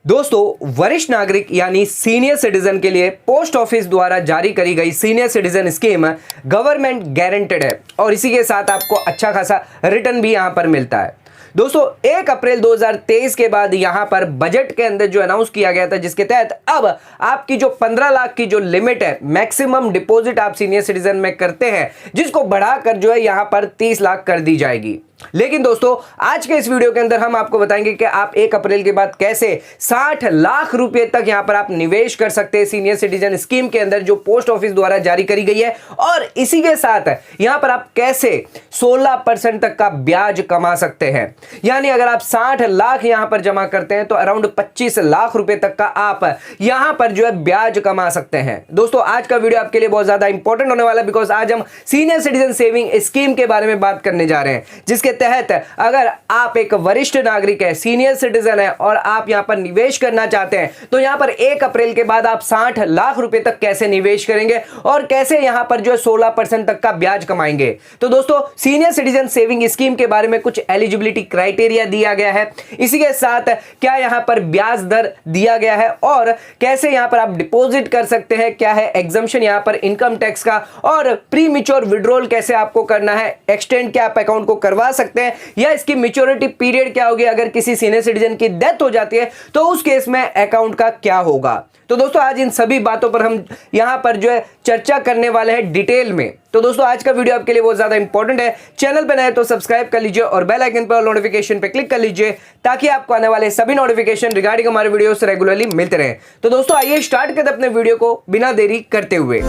दोस्तों, वरिष्ठ नागरिक यानी सीनियर सिटीजन के लिए पोस्ट ऑफिस द्वारा जारी करी गई senior citizen scheme government guaranteed है और इसी के साथ आपको अच्छा खासा रिटर्न भी यहां पर मिलता है। दोस्तों, 1 अप्रैल 2023 के बाद यहां पर बजट के अंदर जो अनाउंस किया गया था, जिसके तहत अब आपकी जो 15 लाख की जो लिमिट है, मैक्सिमम डिपॉजिट आप सीनियर सिटीजन में करते हैं, जिसको बढ़ाकर जो है यहां पर 30 लाख कर दी जाएगी। लेकिन दोस्तों, आज के इस वीडियो के अंदर हम आपको बताएंगे कि आप 1 अप्रैल के बाद कैसे 60 लाख रुपए तक यहां पर आप निवेश कर सकते हैं सीनियर सिटीजन स्कीम के अंदर, जो पोस्ट ऑफिस द्वारा जारी करी गई है। और इसी के साथ यहां पर आप कैसे 16% तक का ब्याज कमा सकते हैं। यानी अगर आप 60 लाख यहां पर जमा करते हैं तो अराउंड 25 लाख रुपए तक का आप यहां पर जो है ब्याज कमा सकते हैं। दोस्तों, आज का वीडियो आपके लिए बहुत ज्यादा इंपॉर्टेंट होने वाला है, बिकॉज आज हम सीनियर सिटीजन सेविंग स्कीम के बारे में बात करने जा रहे हैं, जिसके तहत अगर आप एक वरिष्ठ नागरिक है, सीनियर सिटीजन है और आप यहां पर निवेश करना चाहते हैं, तो यहां पर 1 अप्रैल के बाद आप 60 लाख रुपए तक कैसे निवेश करेंगे और कैसे यहां पर जो है 16% तक का ब्याज कमाएंगे। तो दोस्तों, सीनियर सिटीजन सेविंग स्कीम के बारे में कुछ एलिजिबिलिटी क्राइटेरिया दिया गया है, इसी के साथ क्या यहां पर ब्याज दर दिया गया है और कैसे यहां पर आप डिपॉजिट कर सकते हैं, क्या है एग्जम्पशन यहां पर इनकम टैक्स का, और प्री मैच्योर विड्रॉल कैसे आपको करना है, एक्सटेंड क्या आप अकाउंट को करवा सकते हैं, या इसकी मैच्योरिटी पीरियड क्या होगी, अगर किसी सीनियर सिटीजन की डेथ हो जाती है तो उस केस में अकाउंट का क्या होगा। तो दोस्तों, आज इन सभी बातों पर हम यहां पर जो है चर्चा करने वाले हैं डिटेल में। तो दोस्तों, आज का वीडियो आपके लिए बहुत ज्यादा इंपॉर्टेंट है। चैनल पर नए तो सब्सक्राइब कर लीजिए और बेल आइकन पर नोटिफिकेशन पे क्लिक कर लीजिए, ताकि आपको आने वाले सभी नोटिफिकेशन रिगार्डिंग हमारे वीडियोस रेगुलरली मिलते रहे। तो दोस्तों, आइए स्टार्ट करते अपने वीडियो को बिना देरी करते हुए।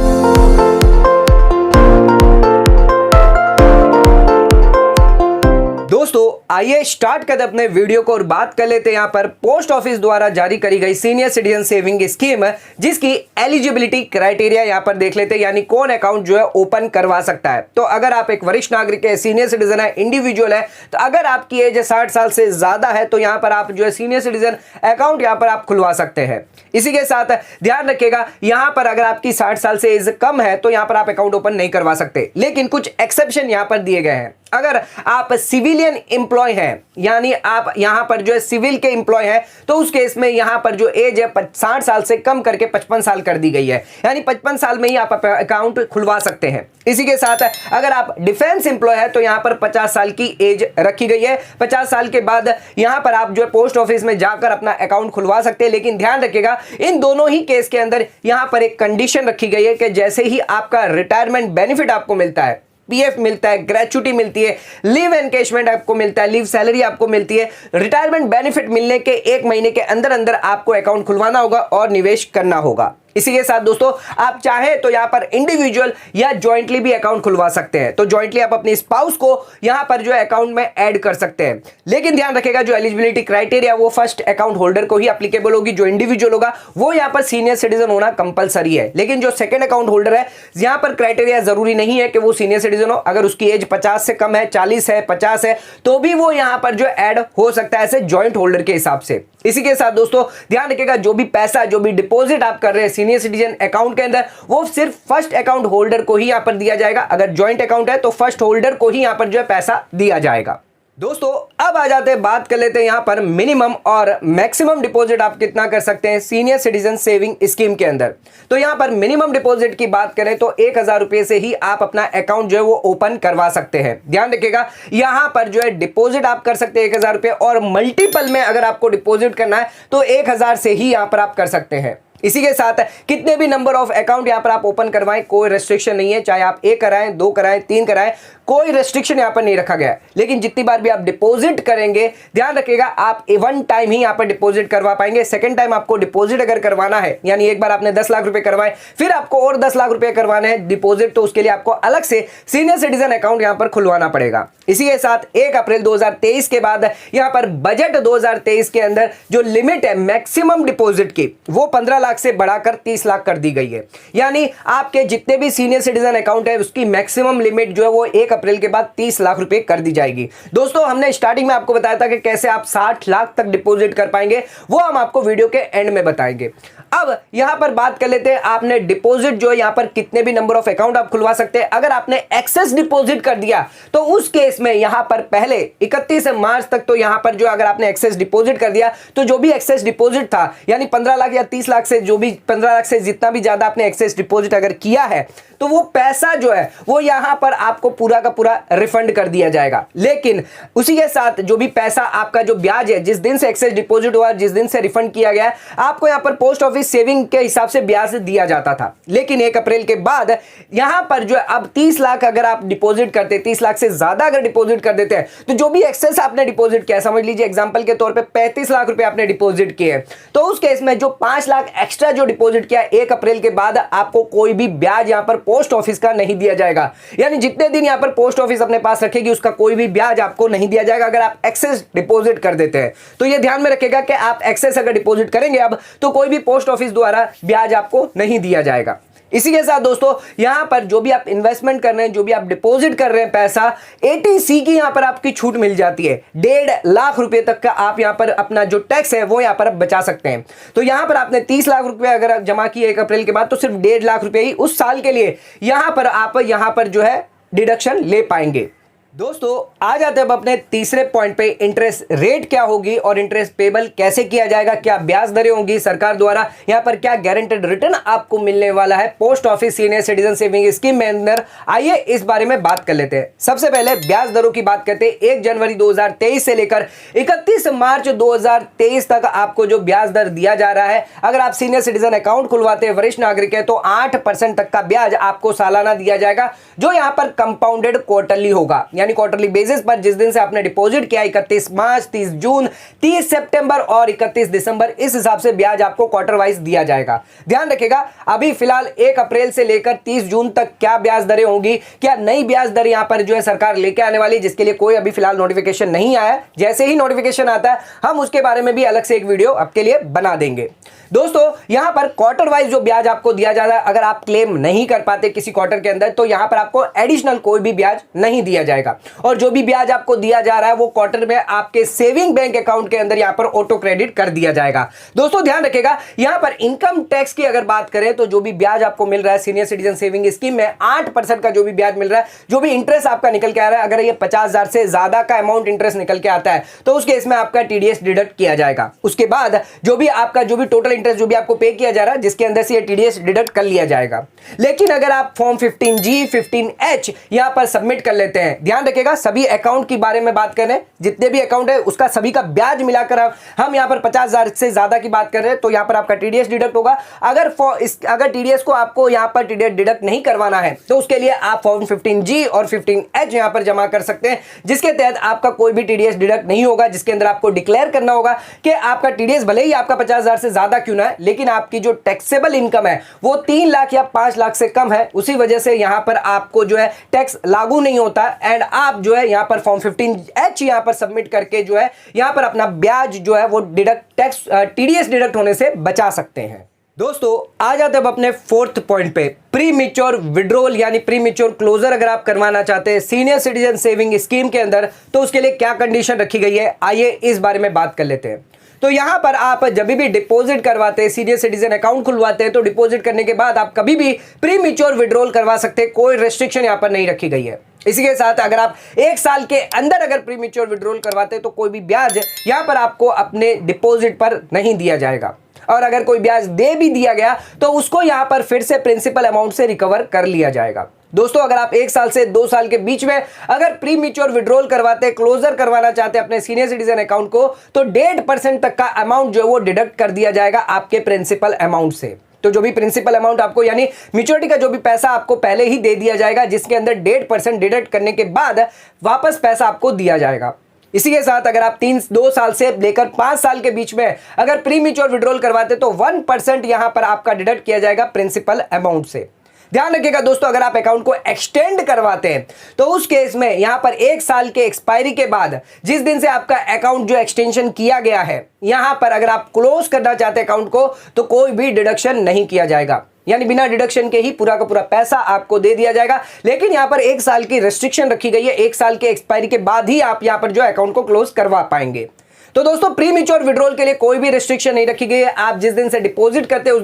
दोस्तों, आइए स्टार्ट करते अपने वीडियो को और बात कर लेते हैं यहां पर पोस्ट ऑफिस द्वारा जारी करी गई सीनियर सिटीजन सेविंग स्कीम, जिसकी एलिजिबिलिटी क्राइटेरिया यहां पर देख लेते हैं, यानी कौन अकाउंट जो है ओपन करवा सकता है। तो अगर आप एक वरिष्ठ नागरिक है, सीनियर सिटीजन है, इंडिविजुअल है, तो अगर आपकी एज 60 साल से ज्यादा है तो यहां पर आप जो है सीनियर सिटीजन अकाउंट यहां पर आप खुलवा सकते हैं। इसी के साथ ध्यान रखिएगा, यहां पर अगर आपकी 60 साल से एज कम है तो यहां पर आप अकाउंट ओपन नहीं करवा सकते, लेकिन कुछ एक्सेप्शन यहां पर दिए गए हैं। अगर आप सिविलियन एम्प्लॉय हैं, यानी आप यहां पर जो है सिविल के एम्प्लॉय हैं, तो उस केस में यहां पर जो एज है 60 साल से कम करके 55 साल कर दी गई है, यानी 55 साल में ही आप अकाउंट खुलवा सकते हैं। इसी के साथ अगर आप डिफेंस एम्प्लॉय है तो यहां पर 50 साल की एज रखी गई है। 50 साल के बाद यहां पर आप जो है पोस्ट ऑफिस में जाकर अपना अकाउंट खुलवा सकते हैं, लेकिन ध्यान रखिएगा, इन दोनों ही केस के अंदर यहां पर एक कंडीशन रखी गई है कि जैसे ही आपका रिटायरमेंट बेनिफिट आपको मिलता है, पीएफ मिलता है, ग्रेचुटी मिलती है, लीव एनकेशमेंट आपको मिलता है, लीव सैलरी आपको मिलती है, रिटायरमेंट बेनिफिट मिलने के 1 महीने के अंदर अंदर आपको अकाउंट खुलवाना होगा और निवेश करना होगा। इसी के साथ दोस्तों, आप चाहें तो यहां पर इंडिविजुअल या ज्वाइंटली भी अकाउंट खुलवा सकते हैं। तो ज्वाइंटली आप अपनी स्पाउस को यहां पर जो है अकाउंट में ऐड कर सकते हैं, लेकिन ध्यान रखिएगा, जो एलिजिबिलिटी क्राइटेरिया वो फर्स्ट अकाउंट होल्डर को ही एप्लीकेबल होगी। जो इंडिविजुअल होगा वो यहां पर सीनियर सिटीजन होना कंपलसरी है, लेकिन जो सेकंड अकाउंट होल्डर है, यहां पर क्राइटेरिया जरूरी नहीं है कि वो सीनियर सिटीजन हो। अगर उसकी एज 50 से कम है, 40 है, 50 है, तो भी वो यहां पर जो ऐड हो सकता है ऐसे ज्वाइंट होल्डर के हिसाब से। इसी के साथ दोस्तों, ध्यान रखिएगा, जो भी पैसा, जो भी डिपॉजिट आप कर रहे हैं सीनियर सिटीजन अकाउंट के अंदर, वो सिर्फ फर्स्ट अकाउंट होल्डर को ही यहां पर दिया जाएगा। अगर ज्वाइंट अकाउंट है तो फर्स्ट होल्डर को ही यहां पर जो है पैसा दिया जाएगा। दोस्तों, अब आ जाते हैं, बात कर लेते हैं यहां पर मिनिमम और मैक्सिमम डिपॉजिट आप कितना कर सकते हैं सीनियर सिटीजन सेविंग स्कीम के अंदर। तो यहां पर मिनिमम डिपॉजिट की बात करें तो 1000 रुपए से ही आप अपना अकाउंट जो है वो ओपन करवा सकते हैं। ध्यान रखिएगा, यहां पर जो है डिपॉजिट आप कर सकते हैं 1000 रुपए, और मल्टीपल में अगर आपको डिपॉजिट करना है तो 1000 से ही यहां पर आप कर सकते हैं। इसी के साथ कितने भी नंबर ऑफ अकाउंट यहां पर आप ओपन करवाएं, कोई रेस्ट्रिक्शन नहीं है, चाहे आप 1 कराएं, 2 कराएं, 3 कराएं, कोई रेस्ट्रिक्शन यहां पर नहीं रखा गया है। लेकिन जितनी बार भी आप डिपॉजिट करेंगे, ध्यान रखिएगा, आप 1 टाइम ही यहां पर डिपॉजिट करवा पाएंगे। सेकंड टाइम आपको डिपॉजिट अगर करवाना है, यानी एक बार आपने 10 लाख रुपए करवाए, फिर आपको और 10 लाख रुपए करवाने हैं डिपॉजिट, तो उसके लिए आपको अलग से सीनियर सिटीजन अकाउंट यहां पर खुलवाना पड़ेगा। इसी के साथ 1 अप्रैल 2023 के बाद यहां पर बजट 2023 के अंदर जो लिमिट है मैक्सिमम डिपॉजिट की, वो 15 लाख से बढ़ाकर 30 लाख कर दी गई है। यानी आपके जितने भी सीनियर सिटीजन अकाउंट है उसकी मैक्सिमम लिमिट जो है वो 1 अप्रैल के बाद 30 लाख रुपए कर दी जाएगी। दोस्तों हमने स्टार्टिंग में आपको बताया था कि कैसे आप 60 लाख तक डिपॉजिट कर पाएंगे, वो हम आपको वीडियो के एंड में बताएंगे। अब यहां पर बात कर लेते हैं, आपने डिपॉजिट जो है यहां पर कितने भी नंबर ऑफ अकाउंट आप खुलवा सकते हैं। अगर आपने एक्सेस डिपॉजिट कर दिया तो उस केस में यहां पर पहले 31 मार्च तक तो यहां पर जो अगर आपने एक्सेस डिपॉजिट कर दिया तो जो भी एक्सेस डिपॉजिट था यानी 15 लाख या 30 लाख से जो भी 15 लाख से जितना भी ज्यादा आपने एक्सेस डिपॉजिट अगर किया है तो वो पैसा जो है वो यहां पर आपको पूरा का पूरा रिफंड कर दिया जाएगा। लेकिन उसी के साथ जो भी पैसा आपका जो ब्याज है जिस दिन से एक्सेस डिपॉजिट हुआ जिस दिन से रिफंड किया गया आपको यहां पर पोस्ट ऑफिस सेविंग के हिसाब से ब्याज दिया जाता था। लेकिन 1 अप्रैल के बाद यहां पर जो है अब 30 लाख अगर आप डिपॉजिट करते 30 लाख से ज्यादा अगर डिपॉजिट कर देते हैं तो जो भी एक्सेस आपने डिपॉजिट किया, समझ लीजिए एग्जांपल के तौर पे 35 लाख रुपए आपने डिपॉजिट किए तो उस केस में जो 5 लाख एक्स्ट्रा जो डिपॉजिट किया 1 अप्रैल के बाद आपको कोई भी ब्याज यहां पर पोस्ट ऑफिस का नहीं दिया जाएगा। यानी जितने दिन यहां पर पोस्ट ऑफिस अपने पास रखेगी उसका कोई भी ब्याज आपको नहीं दिया जाएगा अगर आप एक्सेस डिपॉजिट कर देते हैं। तो यह ध्यान में रखिएगा कि आप एक्सेस अगर डिपॉजिट करेंगे अब तो कोई भी पोस्ट ऑफिस द्वारा ब्याज आपको नहीं दिया जाएगा। इसी के साथ दोस्तों यहां पर जो भी आप इन्वेस्टमेंट कर रहे हैं, जो भी आप डिपॉजिट कर रहे हैं पैसा, एटीसी की यहां पर आपकी छूट मिल जाती है। 1.5 लाख रुपए तक का आप यहां पर अपना जो टैक्स है वो यहां पर आप बचा सकते हैं। तो यहां पर आपने 30 लाख रुपए अगर आप जमा किए 1 अप्रैल के बाद तो सिर्फ 1.5 लाख रुपए ही उस साल के लिए यहां पर आप यहां पर जो है डिडक्शन ले पाएंगे। दोस्तों आ जाते हैं अब अपने तीसरे पॉइंट पे, इंटरेस्ट रेट क्या होगी और इंटरेस्ट पेबल कैसे किया जाएगा, क्या ब्याज दरें होंगी सरकार द्वारा, यहां पर क्या गारंटेड रिटर्न आपको मिलने वाला है post office senior citizen saving scheme में अंदर। आइए इस बारे में बात कर लेते हैं। सबसे पहले ब्याज दरों की बात करते हैं। 1 जनवरी 2023 से लेकर 31 मार्च 2023 तक आपको जो ब्याज दर दिया जा रहा है, अगर आप सीनियर सिटीजन अकाउंट खुलवाते हैं, वरिष्ठ नागरिक है, तो 8% तक का ब्याज आपको सालाना दिया जाएगा जो यहां पर कंपाउंडेड क्वार्टरली होगा। यानी क्वार्टरली बेसिस पर जिस दिन से आपने डिपॉजिट किया 31 मार्च, 30 जून, 30 सितंबर और 31 दिसंबर, इस हिसाब से ब्याज आपको क्वार्टर वाइज दिया जाएगा। ध्यान रखिएगा अभी फिलहाल 1 अप्रैल से लेकर 30 जून तक क्या ब्याज दरें होंगी, क्या नई ब्याज दर यहां पर जो है सरकार लेके आने वाली, जिसके लिए कोई अभी फिलहाल नोटिफिकेशन नहीं आया। जैसे ही नोटिफिकेशन आता है हम उसके बारे में भी अलग से एक वीडियो आपके लिए बना देंगे। दोस्तों यहां पर क्वार्टर वाइज जो ब्याज आपको दिया जा रहा है, अगर आप क्लेम नहीं कर पाते किसी क्वार्टर के अंदर तो यहां पर आपको एडिशनल कोई भी ब्याज नहीं दिया जाएगा और जो भी ब्याज आपको दिया जा रहा है वो क्वार्टर में आपके सेविंग बैंक अकाउंट के अंदर यहां पर ऑटो क्रेडिट कर दिया जाएगा। दोस्तों ध्यान रखिएगा यहां पर इनकम टैक्स की अगर बात करें तो जो भी ब्याज आपको मिल रहा है सीनियर सिटीजन सेविंग स्कीम में 8% का जो भी ब्याज मिल रहा है, जो भी इंटरेस्ट आपका निकल के आ रहा है, अगर ये 50,000 से ज्यादा का अमाउंट इंटरेस्ट निकल के आता है तो उस केस में आपका टीडीएस डिडक्ट किया जाएगा। उसके बाद जो भी आपका जो भी टोटल इंटरेस्ट जो भी आपको पे किया जा रहा है जिसके अंदर से ये टीडीएस डिडक्ट कर लिया जाएगा। लेकिन अगर आप फॉर्म 15G 15H यहां पर सबमिट कर लेते हैं, ध्यान रखिएगा सभी अकाउंट के बारे में बात कर रहे हैं, जितने भी अकाउंट है उसका सभी का ब्याज मिलाकर हम यहां पर 50,000 से ज्यादा की बात कर रहे हैं तो यहां पर आपका टीडीएस डिडक्ट होगा। अगर टीडीएस को आपको यहां पर टीडीएस डिडक्ट नहीं करवाना है तो उसके लिए आप फॉर्म 15G और 15H यहां पर जमा कर सकते हैं, जिसके तहत आपका कोई भी टीडीएस डिडक्ट नहीं होगा, जिसके अंदर आपको डिक्लेयर करना होगा कि आपका टीडीएस भले ही आपका 50,000 से ज्यादा क्यों ना है लेकिन आपकी जो टैक्सेबल इनकम है वो 3 लाख या 5 लाख से कम है, उसी वजह से यहां पर आपको जो है टैक्स लागू नहीं होता एंड आप जो है यहां पर फॉर्म 15H यहां पर सबमिट करके जो है यहां पर अपना ब्याज जो है वो डिडक्ट टैक्स टीडीएस डिडक्ट होने से बचा सकते हैं। दोस्तों आ जाते हैं अब अपने 4th पॉइंट पे, प्री मैच्योर विड्रॉल यानी प्री मैच्योर क्लोजर अगर आप करवाना चाहते हैं सीनियर सिटीजन सेविंग स्कीम के अंदर तो उसके लिए क्या कंडीशन रखी गई है, आइए इस बारे में बात कर लेते हैं। तो यहां पर आप जब भी डिपॉजिट करवाते हैं, सीनियर सिटीजन अकाउंट खुलवाते हैं तो डिपॉजिट करने के बाद आप कभी भी प्री मैच्योर विड्रॉल करवा सकते हैं, कोई रेस्ट्रिक्शन यहां पर नहीं रखी गई है। इसी के साथ अगर आप 1 साल के अंदर अगर प्री मैच्योर विड्रॉल करवाते हैं तो कोई भी ब्याज यहां पर आपको अपने डिपॉजिट पर नहीं दिया जाएगा और अगर कोई ब्याज दे भी दिया गया तो उसको यहां पर फिर से प्रिंसिपल अमाउंट से रिकवर कर लिया जाएगा। दोस्तों अगर आप 1 साल से 2 साल के बीच में अगर प्री मैच्योर विड्रॉल करवाते हैं, क्लोजर करवाना चाहते हैं अपने सीनियर सिटीजन अकाउंट को तो 1.5% तक का अमाउंट जो है वो डिडक्ट कर दिया जाएगा आपके प्रिंसिपल अमाउंट से। तो जो भी प्रिंसिपल अमाउंट आपको यानी मैच्योरिटी का जो भी पैसा आपको पहले ही दे दिया जाएगा जिसके अंदर 1.5% डिडक्ट करने के बाद वापस पैसा आपको दिया जाएगा। इसी के साथ अगर आप 2 साल से लेकर 5 साल के बीच में अगर प्री मैच्योर विड्रॉल करवाते तो 1% यहां पर आपका डिडक्ट किया जाएगा प्रिंसिपल अमाउंट से। ध्यान रखिएगा दोस्तों अगर आप अकाउंट को एक्सटेंड करवाते हैं तो उस केस में यहां पर 1 साल के एक्सपायरी के बाद जिस दिन से आपका अकाउंट जो एक्सटेंशन किया गया है यहां पर अगर आप क्लोज करना चाहते हैं अकाउंट को तो कोई भी डिडक्शन नहीं किया जाएगा। यानी बिना डिडक्शन के ही पूरा का पूरा पैसा आपको दे दिया जाएगा। लेकिन यहां पर 1 साल की रेस्ट्रिक्शन रखी गई है, 1 साल के एक्सपायरी के बाद ही आप यहां पर जो अकाउंट को क्लोज करवा पाएंगे। तो दोस्तों प्री मैच्योर विड्रॉल के लिए कोई भी रेस्ट्रिक्शन नहीं रखी गई है। आप जिस दिन से डिपॉजिट करते हैं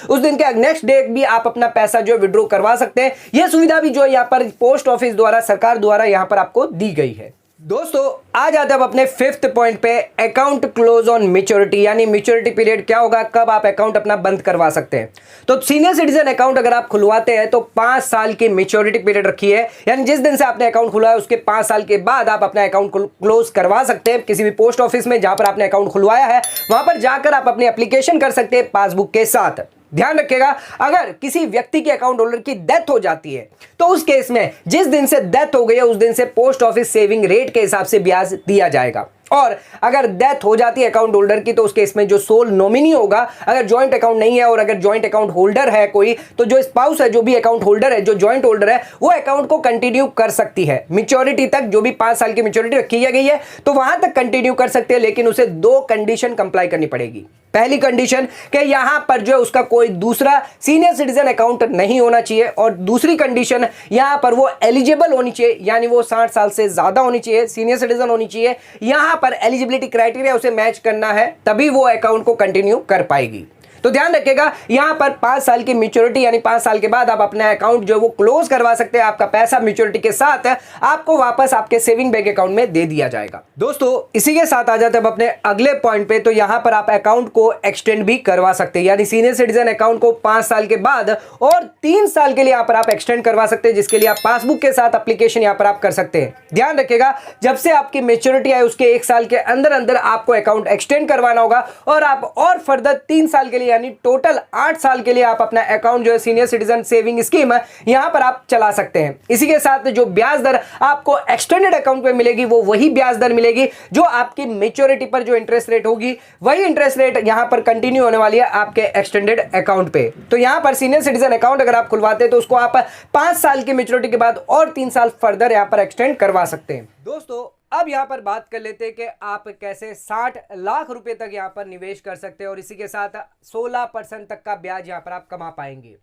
उस दिन के नेक्स्ट डे भी आप अपना पैसा जो है विड्रॉ करवा सकते हैं। यह सुविधा भी जो है यहाँ पर पोस्ट ऑफिस द्वारा, सरकार द्वारा यहाँ पर आपको दी गई है। दोस्तों आ जाते हैं अपने 5th पॉइंट पे, अकाउंट क्लोज ऑन मैच्योरिटी, यानी मैच्योरिटी पीरियड क्या होगा, कब आप अकाउंट अपना बंद करवा सकते हैं। तो सीनियर सिटीजन अकाउंट अगर आप खुलवाते हैं तो 5 साल की मैच्योरिटी पीरियड रखी है, यानी जिस दिन से आपने अकाउंट खुलवाया उसके 5 साल के बाद आप अपना अकाउंट क्लोज करवा सकते हैं। किसी भी पोस्ट ऑफिस में जहां पर आपने अकाउंट खुलवाया है वहां पर जाकर आप अपनी एप्लीकेशन कर सकते हैं पासबुक के साथ। ध्यान रखिएगा, अगर किसी व्यक्ति के अकाउंट होल्डर की डेथ हो जाती है तो उस केस में जिस दिन से डेथ हो गई है उस दिन से पोस्ट ऑफिस सेविंग रेट के हिसाब से ब्याज दिया जाएगा। और अगर डेथ हो जाती है अकाउंट होल्डर की तो उस केस में जो सोल नॉमिनी होगा, अगर जॉइंट अकाउंट नहीं है और अगर जॉइंट अकाउंट होल्डर है कोई, तो जो स्पाउस है, जो भी अकाउंट होल्डर है, जो जॉइंट होल्डर है, वो अकाउंट को कंटिन्यू कर सकती है मैच्योरिटी तक। जो भी 5 साल की मैच्योरिटी रखी गई है तो वहां तक कंटिन्यू कर सकते हैं, लेकिन उसे 2 कंडीशन कंप्लाई करनी पड़ेगी। पहली कंडीशन कि यहां पर जो है उसका कोई दूसरा सीनियर सिटीजन अकाउंट नहीं होना चाहिए, और दूसरी कंडीशन यहां पर वो एलिजिबल होनी चाहिए, यानी वो 60 साल से ज्यादा होनी चाहिए, सीनियर सिटीजन होनी चाहिए। यहां पर एलिजिबिलिटी क्राइटेरिया उसे मैच करना है, तभी वो अकाउंट को कंटिन्यू कर पाएगी। तो ध्यान रखिएगा, यहां पर 5 साल की मैच्योरिटी यानी 5 साल के बाद आप अपना अकाउंट जो है वो क्लोज करवा सकते हैं। आपका पैसा मैच्योरिटी के साथ आपको वापस आपके सेविंग बैंक अकाउंट में दे दिया जाएगा। दोस्तों इसी के साथ आ जाते हैं अपने अगले पॉइंट पे। तो यहां पर आप अकाउंट को एक्सटेंड भी करवा सकते हैं, यानी सीनियर सिटीजन अकाउंट को 5 साल के बाद और 3 साल के लिए यहां पर आप एक्सटेंड करवा सकते हैं, जिसके लिए आप पासबुक के साथ एप्लीकेशन यहां पर आप कर सकते हैं। ध्यान रखिएगा, जब से आपकी मैच्योरिटी आए उसके 1 साल के अंदर अंदर आपको अकाउंट एक्सटेंड करवाना होगा, और आप और फर्दर 3 साल के लिए यानी टोटल 8 साल के लिए आप अपना अकाउंट जो है सीनियर सिटीजन सेविंग स्कीम यहां पर आप चला सकते हैं। इसी के साथ जो ब्याज दर आपको एक्सटेंडेड अकाउंट पे मिलेगी वो वही ब्याज दर मिलेगी जो आपकी मैच्योरिटी पर जो इंटरेस्ट रेट होगी, वही इंटरेस्ट रेट यहां पर कंटिन्यू होने वाली है आपके एक्सटेंडेड अकाउंट पे। तो यहां पर सीनियर सिटीजन अकाउंट अगर आप खुलवाते हैं तो उसको आप 5 साल की मैच्योरिटी के बाद और 3 साल फर्दर यहां पर एक्सटेंड करवा सकते हैं। दोस्तों अब यहां पर बात कर लेते हैं कि आप कैसे 60 लाख रुपए तक यहां पर निवेश कर सकते हैं और इसी के साथ 16% तक का ब्याज यहां पर आप कमा पाएंगे।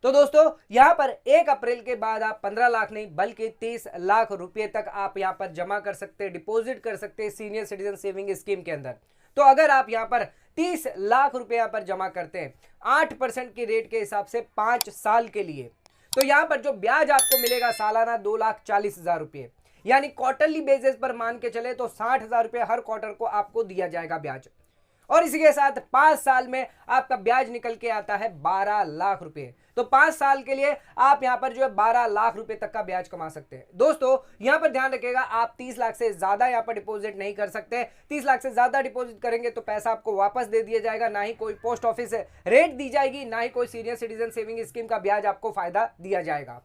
तो दोस्तों यहां पर 1 अप्रैल के बाद आप 15 लाख नहीं बल्कि 30 लाख रुपए तक आप यहां पर जमा कर सकते हैं, डिपॉजिट कर सकते हैं सीनियर सिटीजन सेविंग स्कीम के अंदर। तो अगर आप यहां पर 30 लाख रुपए यहां पर जमा करते हैं 8% की रेट के हिसाब से 5 साल के लिए, तो यहां पर जो ब्याज आपको मिलेगा सालाना 2,40,000 रुपए, यानी क्वार्टरली बेसिस पर मान के चले तो 60,000 रुपए हर क्वार्टर को आपको दिया जाएगा ब्याज। और इसी के साथ 5 साल में आपका ब्याज निकल के आता है 12 लाख रुपए। तो 5 साल के लिए आप यहां पर जो है 12 लाख रुपए तक का ब्याज कमा सकते हैं। दोस्तों यहां पर ध्यान रखिएगा, आप 30 लाख से ज्यादा यहां पर डिपॉजिट नहीं कर सकते। 30 लाख से ज्यादा डिपॉजिट करेंगे तो पैसा आपको वापस दे दिया जाएगा, ना ही कोई पोस्ट ऑफिस रेट दी जाएगी, ना ही कोई सीनियर सिटीजन सेविंग स्कीम का ब्याज आपको फायदा दिया जाएगा।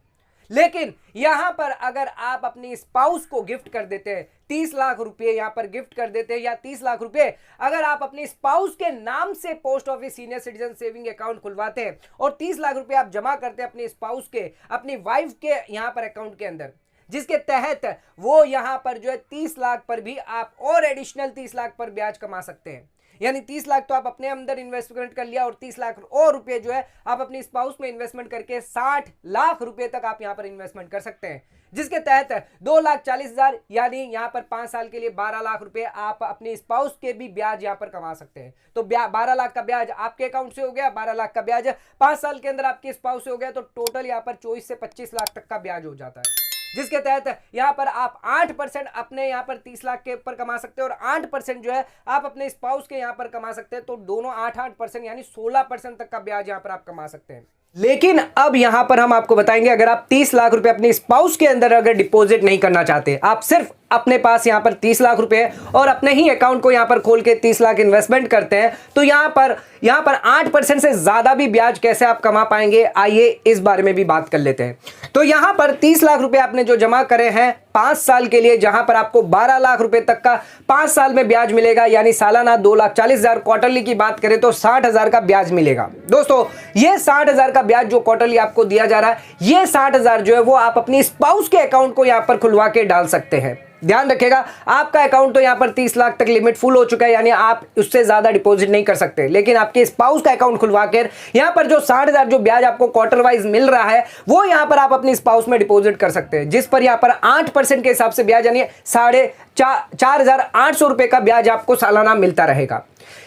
लेकिन यहां पर अगर आप अपनी स्पाउस को गिफ्ट कर देते हैं 30 लाख रुपए यहां पर गिफ्ट कर देते हैं, या 30 लाख रुपए अगर आप अपनी स्पाउस के नाम से post office senior citizen saving account खुलवाते हैं और 30 लाख रुपए आप जमा करते हैं अपनी स्पाउस के, अपनी वाइफ के यहां पर अकाउंट के अंदर, जिसके तहत वो यहां पर जो है 30 लाख पर भी आप और एडिशनल 30 लाख पर ब्याज कमा सकते हैं। यानी 30 लाख तो आप अपने अंदर इन्वेस्टमेंट कर लिया और 30 लाख और रुपए जो है आप अपनी स्पाउस में इन्वेस्टमेंट करके 60 लाख रुपए तक आप यहां पर इन्वेस्टमेंट कर सकते हैं, जिसके तहत 2,40,000 यानी यहां पर 5 साल के लिए 12 लाख रुपए आप अपनी स्पाउस के भी ब्याज यहां पर कमा सकते हैं। तो 12 लाख का ब्याज आपके अकाउंट से हो गया, 12 लाख का ब्याज 5 साल के अंदर आपके स्पाउस से हो गया, तो टोटल यहां पर 24 से 25 लाख तक का ब्याज हो जाता है, जिसके तहत यहां पर आप 8% अपने यहां पर 30 लाख के ऊपर कमा सकते हैं और 8% जो है आप अपने स्पाउस के यहां पर कमा सकते हैं। तो दोनों 8% यानी 16% तक का ब्याज यहां पर आप कमा सकते हैं। लेकिन अब यहां पर हम आपको बताएंगे, अगर आप 30 लाख रुपए अपनी स्पाउस के अंदर अगर डिपॉजिट नहीं करना चाहते, आप सिर्फ अपने पास यहां पर 30 लाख रुपए और अपने ही अकाउंट को यहां पर खोल के 30 लाख इन्वेस्टमेंट करते हैं, तो यहां पर 8% से ज्यादा भी ब्याज कैसे आप कमा पाएंगे, आइए इस बारे में भी बात कर लेते हैं। तो यहां पर 30 लाख रुपए आपने जो जमा करे हैं 5 साल के लिए, जहां पर आपको 12 लाख रुपए तक का 5 साल में ब्याज मिलेगा, यानी सालाना 2,40,000, क्वार्टरली की बात करें तो 60,000 का ब्याज मिलेगा। दोस्तों ये 60,000 का ब्याज जो क्वार्टरली आपको दिया जा रहा है, ये 60,000 जो है वो आप अपनी स्पाउस के अकाउंट को यहां पर खुलवा के डाल सकते हैं। ध्यान रखिएगा, आपका अकाउंट तो यहां पर 30 लाख तक लिमिट फुल हो चुका है, यानी आप उससे ज्यादा डिपॉजिट नहीं कर सकते। लेकिन आपके स्पाउस का अकाउंट खुलवा कर यहां पर जो 60,000 जो ब्याज आपको क्वार्टर वाइज मिल रहा है वो यहां पर आप अपने स्पाउस में डिपॉजिट कर सकते हैं, जिस पर यहां पर 8% के हिसाब से ब्याज यानी 4,800 रुपए का ब्याज आपको सालाना मिलता रहेगा।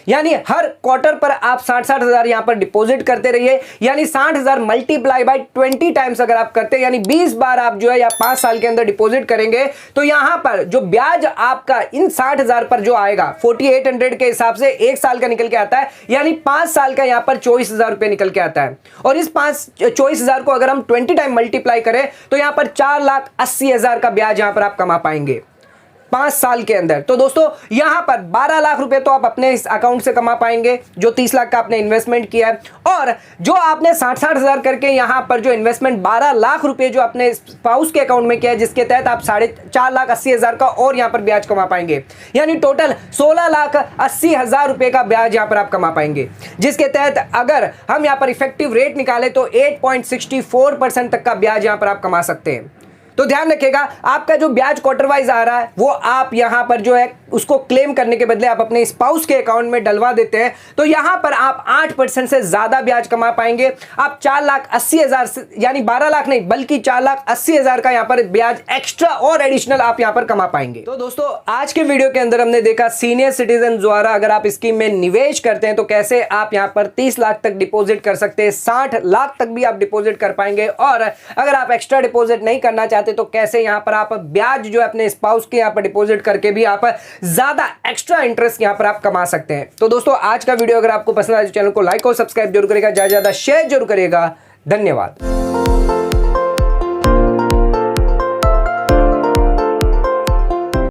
यानी हर क्वार्टर पर आप 60,000 यहां पर डिपॉजिट करते रहिए, यानी 60,000 मल्टीप्लाई बाय 20 टाइम्स अगर आप करते हैं, यानी 20 बार आप जो है या 5 साल के अंदर डिपॉजिट करेंगे तो यहां पर जो ब्याज आपका इन 60,000 पर जो आएगा 4800 के हिसाब से 1 साल का निकल के आता है, यानी 5 साल का यहां पर 24,000 रुपए निकल के आता है। और इस 24,000 को अगर हम 20 टाइम मल्टीप्लाई करें तो यहां पर 4,80,000 का ब्याज यहां पर आप कमा पाएंगे 5 साल के अंदर। तो दोस्तों यहां पर 12 लाख रुपए तो आप अपने इस अकाउंट से कमा पाएंगे जो 30 लाख का आपने इन्वेस्टमेंट किया है, और जो आपने 60,000 करके यहां पर जो इन्वेस्टमेंट 12 लाख रुपए जो अपने स्पाउस के अकाउंट में किया है, जिसके तहत आप 4,80,000 का और यहां पर ब्याज कमा पाएंगे, यानी टोटल 16,80,000 रुपए का ब्याज यहां पर आप कमा पाएंगे, जिसके तहत अगर हम यहां पर इफेक्टिव रेट निकाले तो 8.64% तक का ब्याज यहां पर आप कमा सकते हैं। तो ध्यान रखिएगा, आपका जो ब्याज क्वार्टर वाइज आ रहा है वो आप यहां पर जो है उसको क्लेम करने के बदले आप अपने स्पाउस के अकाउंट में डलवा देते हैं, तो यहां पर आप 8% से ज्यादा ब्याज कमा पाएंगे। आप 4,80,000 यानी 12 लाख नहीं बल्कि 4,80,000 का यहां पर ब्याज एक्स्ट्रा और एडिशनल आप यहां पर कमा पाएंगे। तो दोस्तों आज के वीडियो के अंदर हमने देखा सीनियर सिटीजन द्वारा अगर आप स्कीम में निवेश करते हैं तो कैसे आप यहां पर 30 लाख तक डिपॉजिट कर सकते हैं, 60 लाख तक भी आप डिपॉजिट कर पाएंगे, और अगर आप एक्स्ट्रा डिपॉजिट नहीं करना चाहते तो कैसे यहां पर आप ब्याज जो है अपने स्पाउस के यहां पर डिपॉजिट करके भी आप ज्यादा एक्स्ट्रा इंटरेस्ट यहां पर आप कमा सकते हैं। तो दोस्तों आज का वीडियो अगर आपको पसंद आए तो चैनल को लाइक और सब्सक्राइब जरूर करेगा, ज्यादा से ज्यादा शेयर जरूर करेगा। धन्यवाद।